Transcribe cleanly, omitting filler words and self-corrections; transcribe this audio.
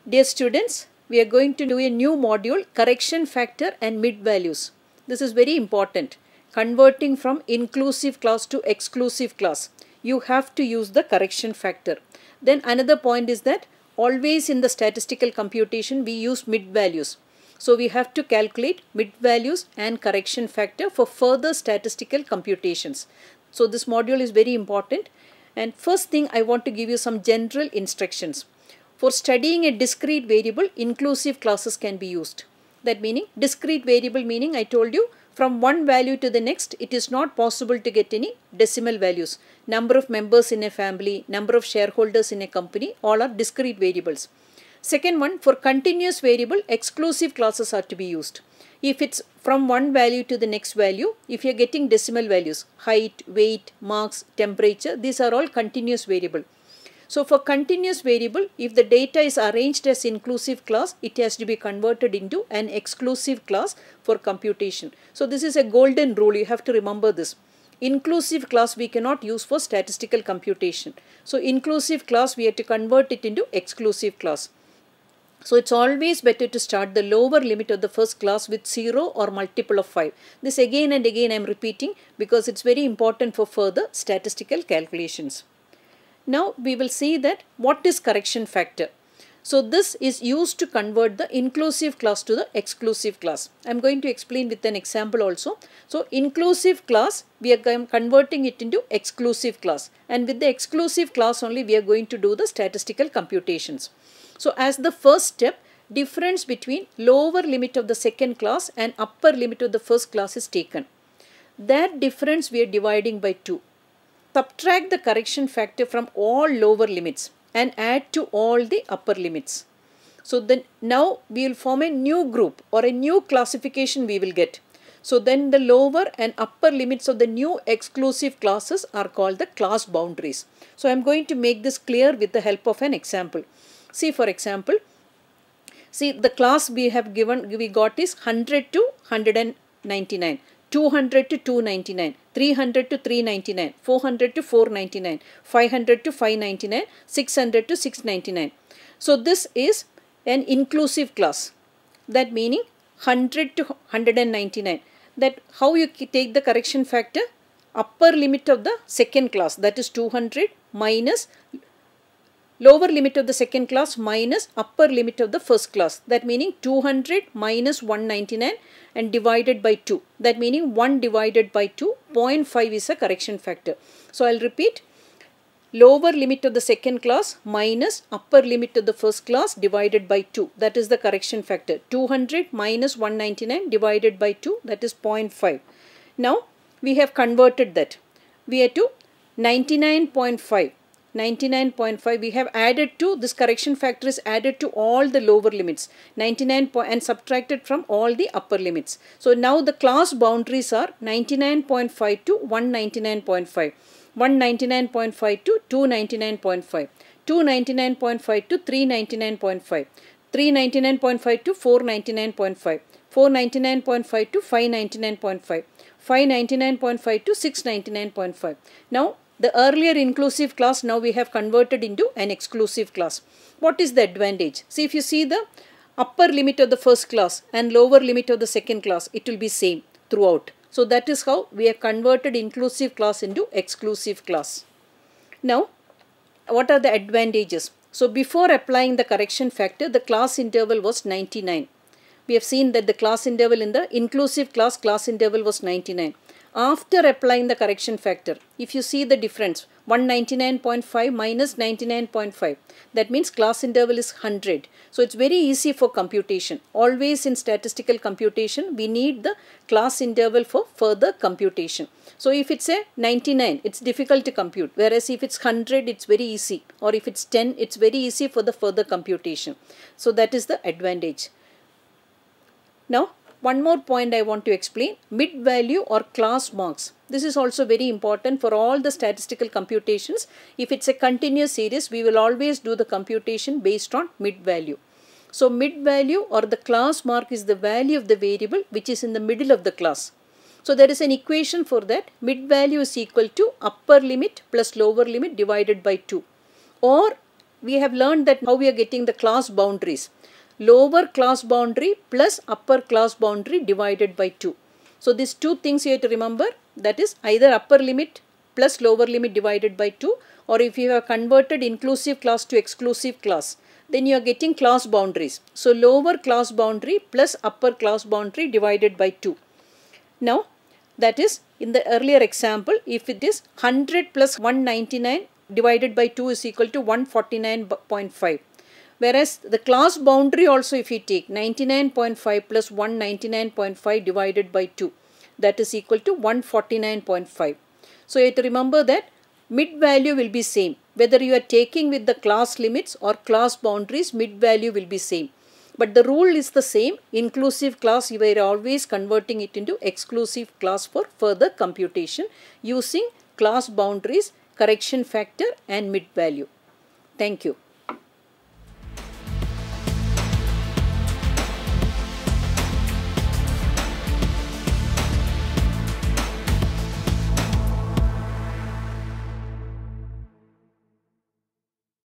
Dear students, we are going to do a new module, correction factor and mid values. This is very important. Converting from inclusive class to exclusive class, you have to use the correction factor. Then another point is that always in the statistical computation we use mid values. So we have to calculate mid values and correction factor for further statistical computations. So this module is very important. And first thing, I want to give you some general instructions. For studying a discrete variable, inclusive classes can be used. That meaning, discrete variable meaning, I told you, from one value to the next, it is not possible to get any decimal values. Number of members in a family, number of shareholders in a company, all are discrete variables. Second one, for continuous variable, exclusive classes are to be used. If it's from one value to the next value, if you are getting decimal values, height, weight, marks, temperature, these are all continuous variable. So for continuous variable, if the data is arranged as inclusive class, it has to be converted into an exclusive class for computation. So this is a golden rule, you have to remember this. Inclusive class we cannot use for statistical computation. So inclusive class we have to convert it into exclusive class. So it's always better to start the lower limit of the first class with 0 or multiple of 5. This again and again I am repeating because it's very important for further statistical calculations. Now we will see that what is correction factor. So this is used to convert the inclusive class to the exclusive class. I am going to explain with an example also. So inclusive class we are converting it into exclusive class, and with the exclusive class only we are going to do the statistical computations. So as the first step, difference between lower limit of the second class and upper limit of the first class is taken. That difference we are dividing by 2. Subtract the correction factor from all lower limits and add to all the upper limits. So then now we will form a new group or a new classification we will get. So then the lower and upper limits of the new exclusive classes are called the class boundaries. So I am going to make this clear with the help of an example. See, for example, see the class we got is 100 to 199. 200 to 299, 300 to 399, 400 to 499, 500 to 599, 600 to 699. So this is an inclusive class. That meaning 100 to 199. That how you take the correction factor? Upper limit of the second class, that is 200, minus lower limit of the second class minus upper limit of the first class. That meaning 200 minus 199 and divided by 2. That meaning 1 divided by 2, 0.5 is a correction factor. So I'll repeat, lower limit of the second class minus upper limit of the first class divided by 2. That is the correction factor. 200 minus 199 divided by 2, that is 0.5. Now we have converted that. We are to 99.5. 99.5 we have added to, this correction factor is added to all the lower limits, 99 and subtracted from all the upper limits. So now the class boundaries are 99.5 to 199.5, 199.5 to 299.5, 299.5 to 399.5, 399.5 to 499.5, 499.5 to 599.5, 599.5 to 699.5. Now the earlier inclusive class now we have converted into an exclusive class. What is the advantage? See, if you see the upper limit of the first class and lower limit of the second class, it will be same throughout. So that is how we have converted inclusive class into exclusive class. Now, what are the advantages? So before applying the correction factor, the class interval was 99. We have seen that the class interval in the inclusive class interval was 99. After applying the correction factor, if you see the difference, 199.5 minus 99.5, that means class interval is 100. So it's very easy for computation. Always in statistical computation, we need the class interval for further computation. So if it's a 99, it's difficult to compute. Whereas if it's 100, it's very easy. Or if it's 10, it's very easy for the further computation. So that is the advantage. Now, one more point I want to explain, mid value or class marks. This is also very important for all the statistical computations. If it's a continuous series, we will always do the computation based on mid value. So mid value or the class mark is the value of the variable which is in the middle of the class. So there is an equation for that. Mid value is equal to upper limit plus lower limit divided by 2. Or we have learned that how we are getting the class boundaries. Lower class boundary plus upper class boundary divided by 2. So these two things you have to remember, that is either upper limit plus lower limit divided by 2, or if you have converted inclusive class to exclusive class, then you are getting class boundaries. So lower class boundary plus upper class boundary divided by 2. Now that is in the earlier example, if it is 100 plus 199 divided by 2 is equal to 149.5. Whereas the class boundary also, if you take 99.5 plus 199.5 divided by 2, that is equal to 149.5. So you have to remember that mid value will be same. Whether you are taking with the class limits or class boundaries, mid value will be same. But the rule is the same. Inclusive class, you are always converting it into exclusive class for further computation using class boundaries, correction factor and mid value. Thank you.